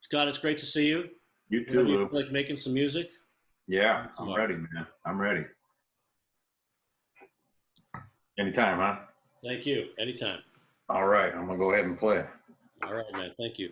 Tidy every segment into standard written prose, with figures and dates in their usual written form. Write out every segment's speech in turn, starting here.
Scott, it's great to see you. You too, Whenever you Lou. feel like making some music, Yeah, I'm tomorrow. ready, man. I'm ready. Anytime, huh? Thank you. Anytime. All right, I'm gonna go ahead and play. All right, man. Thank you.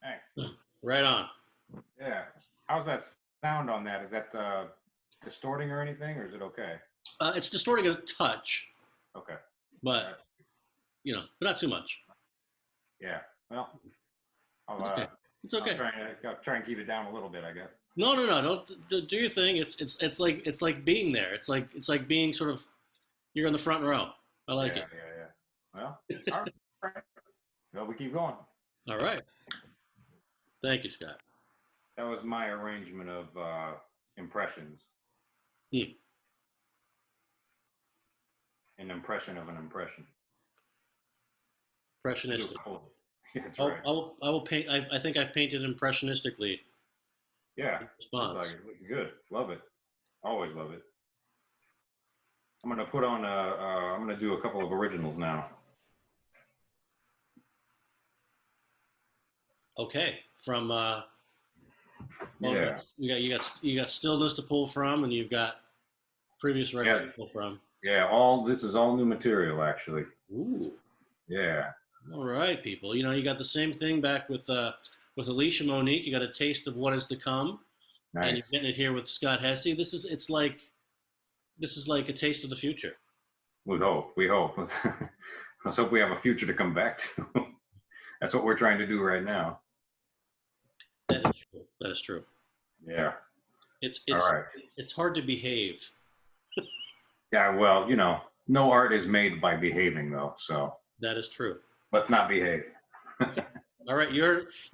Thanks. Right on. Yeah. How's that sound on that? Is that distorting or anything, or is it okay? It's distorting a touch, Okay. but but not too much. Yeah. Well, I'll It's okay. It's I'll okay. try and keep it down a little bit, I guess. No, no, no. Don't do your thing. It's like being there. It's like being sort of you're in the front row. I like Yeah, it. yeah, yeah. Well, all right. Well, we keep going. All right. Thank you, Scott. That was my arrangement of impressions. Hmm. An impression of an impression. Impressionistic. That's I right. will paint. I think I've painted impressionistically. Yeah, In looks response. like it. Looks good. Love it. Always love it. I'm gonna put on. I'm gonna do a couple of originals now. Okay. From well, Yeah. you got stillness to pull from, and you've got previous records Yeah. to pull from. Yeah. This is all new material, actually. Ooh. Yeah. All right, people. You got the same thing back with Alicia Monique. You got a taste of what is to come, and you're Nice. getting it here with Scott Hesse. This is like a taste of the future. We hope. We hope. Let's hope we have a future to come back to. That's what we're trying to do right now. That is true. That is true. Yeah. It's All it's right. it's hard to behave. Yeah. Well, no art is made by behaving, though. So That is true. let's not behave. All right, you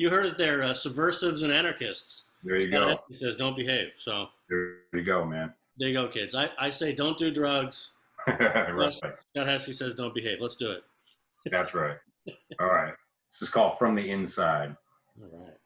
heard it there, subversives and anarchists. There you Scott go. Hesse says don't behave. So There you go, man. there you go, kids. I say don't do drugs. Right. Scott Hesse says don't behave. Let's do it. That's right. All right. This is called From the Inside. All right.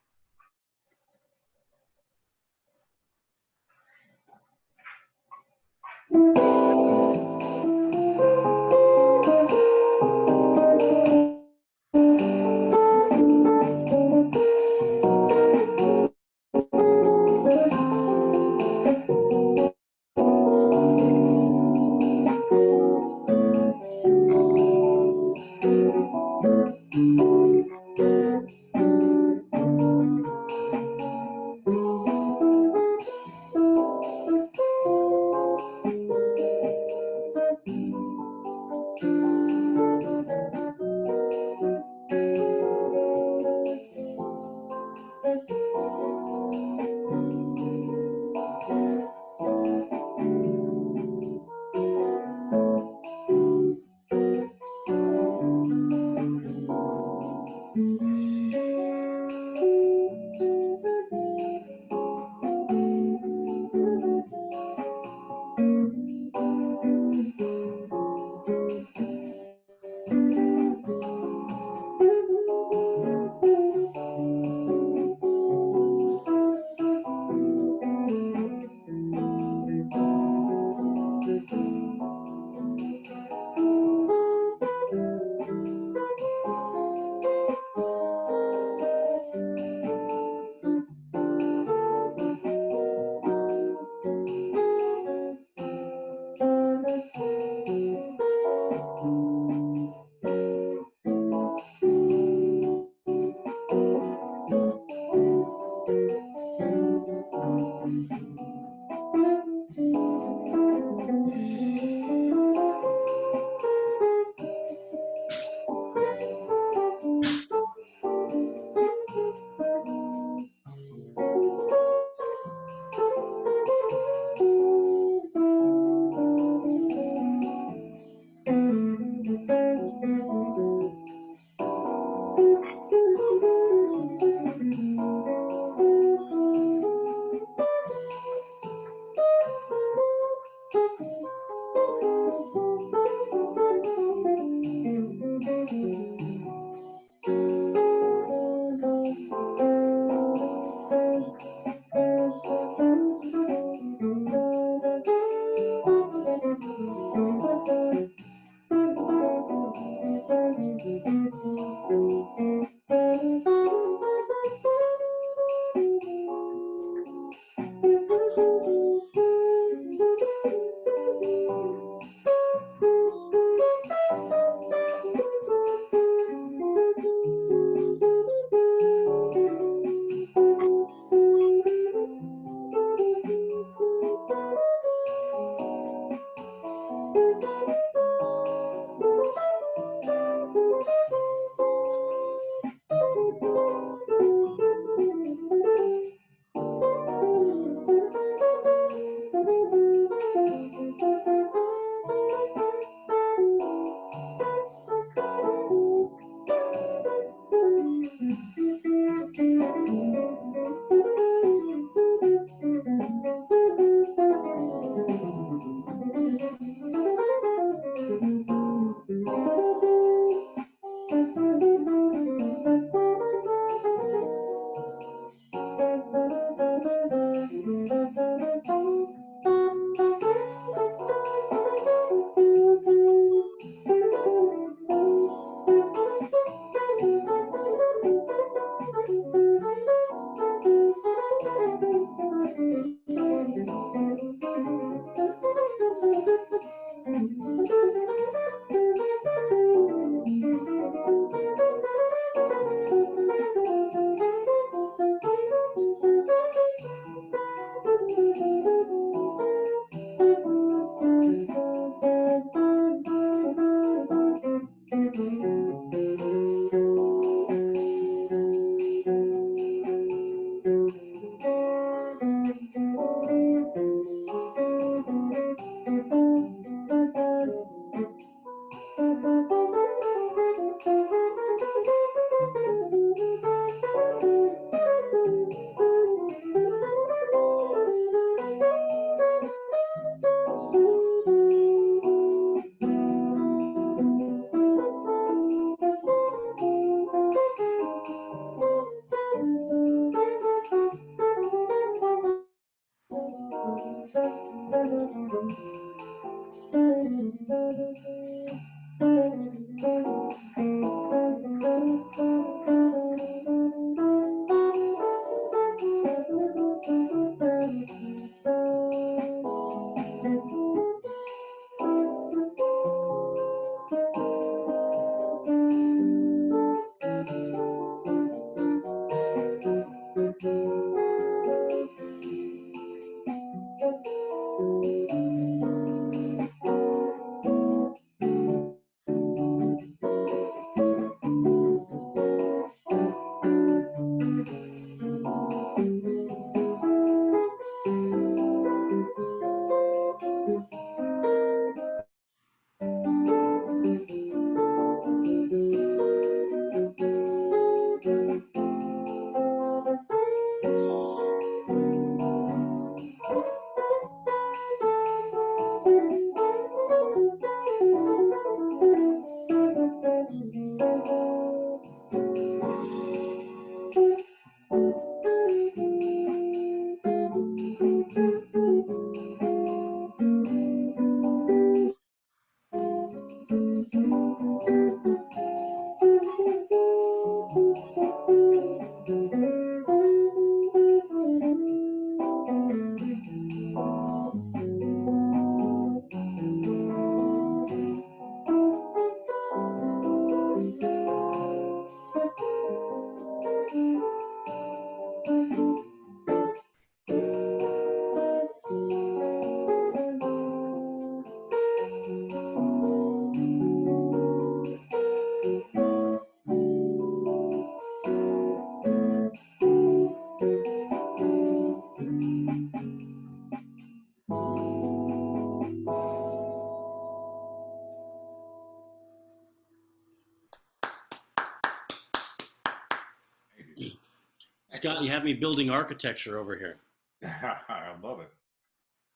Scott, you have me building architecture over here. I love it.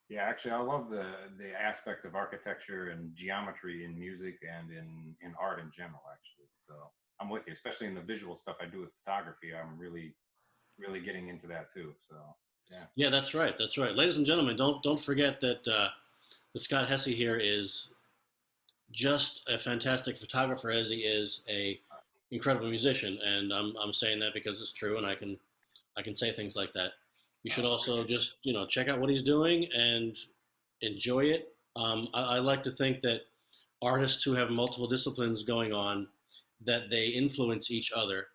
Yeah, actually, I love the aspect of architecture and geometry in music and in art in general. Actually, so I'm with you, especially in the visual stuff I do with photography. I'm really getting into that too. So yeah. Yeah, that's right. That's right. Ladies and gentlemen, don't forget that Scott Hesse here is just a fantastic photographer as he is a incredible musician, and I'm saying that because it's true, and I can say things like that. You should also just check out what he's doing and enjoy it. I like to think that artists who have multiple disciplines going on, that they influence each other.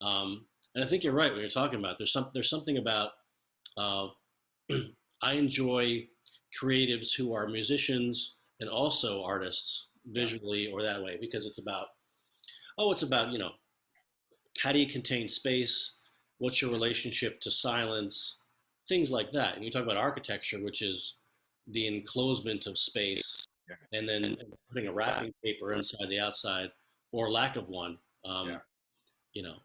And I think you're right when you're talking about there's something about uh, I enjoy creatives who are musicians and also artists visually or that way because it's about how do you contain space, what's your relationship to silence, things like that. And you talk about architecture, which is the enclosement of space, Yeah. and then putting a wrapping paper inside the outside or lack of one. Um, Yeah.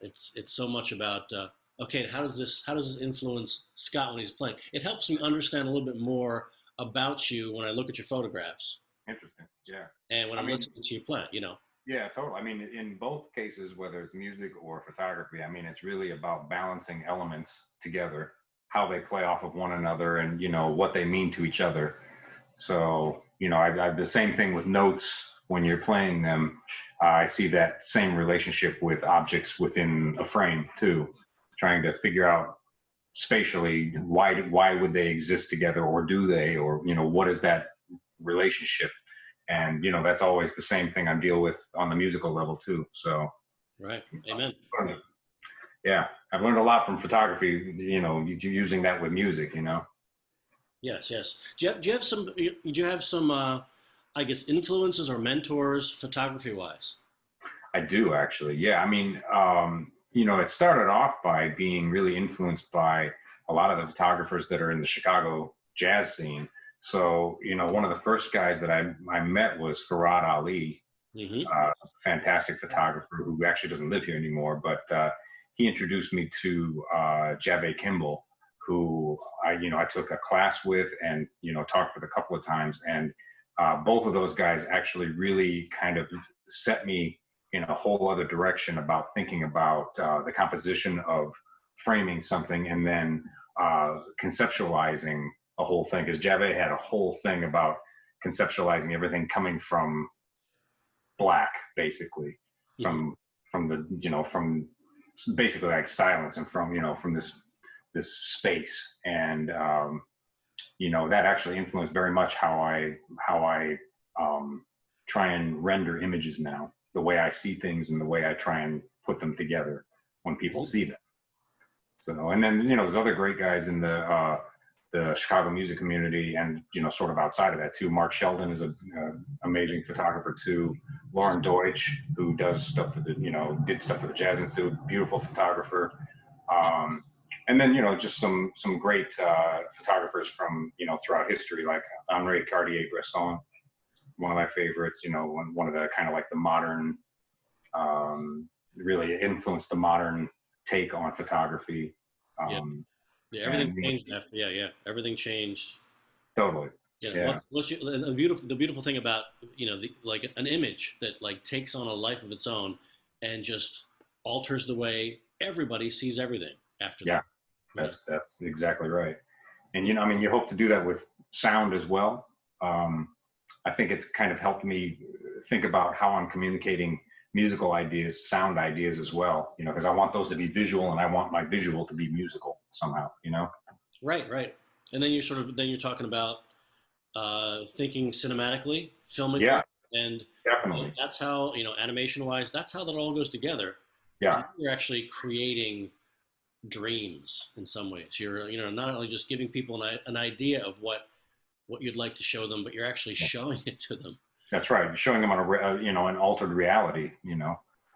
it's so much about okay, how does this influence Scott when he's playing? It helps me understand a little bit more about you when I look at your photographs Interesting. Yeah. and when I'm listening to you play. Yeah, totally. I mean, in both cases, whether it's music or photography, I mean, it's really about balancing elements together, how they play off of one another, and what they mean to each other. So, I the same thing with notes when you're playing them. I see that same relationship with objects within a frame too, trying to figure out spatially why would they exist together, or do they, or what is that relationship? And that's always the same thing I deal with on the musical level too. So Right. Amen. yeah, I've learned a lot from photography, using that with music. Yes, yes. Do you have some I guess influences or mentors photography wise? I do actually. Yeah. I mean, it started off by being really influenced by a lot of the photographers that are in the Chicago jazz scene. So, one of the first guys that I met was Farad Ali, Mm-hmm. fantastic photographer who actually doesn't live here anymore, but he introduced me to Jave Kimball, who I took a class with and, talked with a couple of times. And both of those guys actually really kind of set me in a whole other direction about thinking about the composition of framing something and then conceptualizing a whole thing. Because Jave had a whole thing about conceptualizing everything coming from black, basically, Mm-hmm. from the from basically like silence and from this space. And that actually influenced very much how I try and render images now, the way I see things and the way I try and put them together when people see them. So, and then there's other great guys in the Chicago music community, and sort of outside of that too. Mark Sheldon is a amazing photographer too. Lauren Deutsch, who does stuff for the did stuff for the Jazz Institute, beautiful photographer. And then just some great photographers from throughout history, like Henri Cartier-Bresson, one of my favorites. One of the kind of like the modern, really influenced the modern take on photography. Yeah. Um, Yeah, everything and changed after. Yeah, yeah, everything changed. totally, yeah, The beautiful thing about like an image that like takes on a life of its own and just alters the way everybody sees everything after yeah. that. You know? That's exactly right. And I mean, you hope to do that with sound as well. Um, I think it's kind of helped me think about how I'm communicating musical ideas, sound ideas as well. Because I want those to be visual, and I want my visual to be musical somehow. Right, right. And then you're talking about thinking cinematically, filmically, Yeah, and definitely. that's how animation wise, that's how that all goes together. Yeah, And you're actually creating dreams in some ways. You're not only just giving people an idea of what you'd like to show them, but you're actually showing it to them. that's right. You're showing them on an altered reality.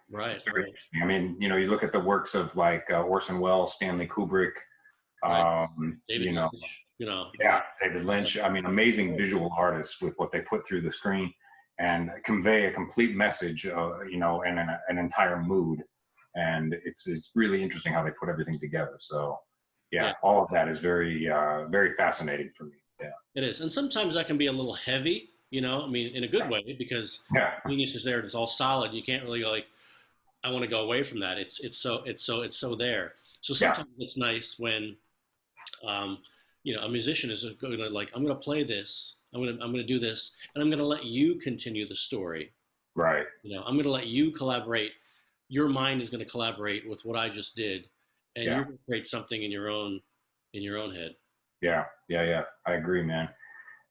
Right, It's very right, interesting. I mean, you look at the works of like Orson Welles, Stanley Kubrick, right. David you know, Lynch, I yeah, mean, David Lynch. I mean, amazing visual artists with what they put through the screen and convey a complete message, and an entire mood. And it's really interesting how they put everything together. So, yeah, yeah, all of that is very fascinating for me. Yeah, it is. And sometimes that can be a little heavy, I mean, in a good yeah, way, because yeah, genius is there and it's all solid. You can't really go like, I want to go away from that. It's so there. So yeah, sometimes it's nice when um, a musician is going to like, I'm going to play this, I'm going to do this, and I'm going to let you continue the story. right. I'm going to let you collaborate. Your mind is going to collaborate with what I just did, and Yeah, you're going to create something in your own head. yeah, yeah, yeah. I agree, man.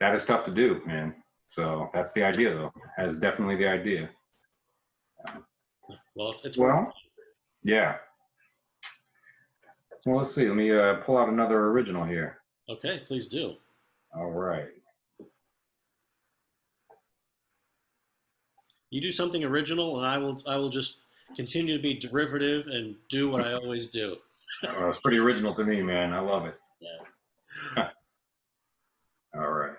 That is tough to do, man. So that's the idea, though. That is definitely the idea. Well, it's work. Well, yeah. Well, let's see. Let me pull out another original here. Okay, please do. All right. You do something original, and I will just continue to be derivative and do what I always do. It's pretty original to me, man. I love it. Yeah. All right.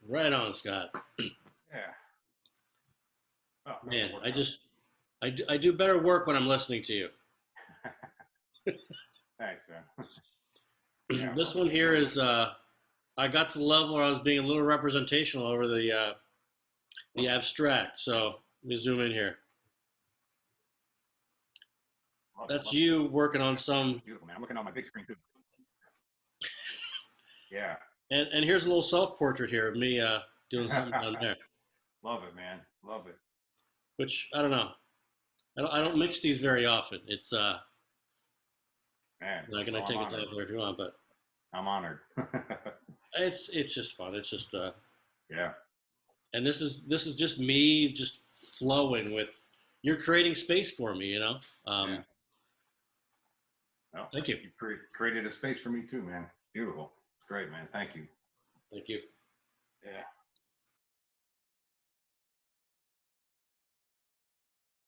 Right on, Scott. Yeah. Oh, Man, work I out. just I do better work when I'm listening to you. Thanks, man. Yeah, This one here is I got to the level where I was being a little representational over the abstract. So let me zoom in here. That's you working on some. Beautiful, man. I'm looking on my big screen too. Yeah. And here's a little self-portrait here of me doing something down there, Love it, man. Love it. which I don't know. I don't mix these very often. It's Man, I can well, I'm take it honored. off there if you want, but I'm honored. it's just fun. It's just Yeah. and this is just me just flowing with. You're creating space for me, you know. Yeah. Well, Thank you. you created a space for me too, man. Beautiful. It's great, man. Thank you. Thank you. Yeah.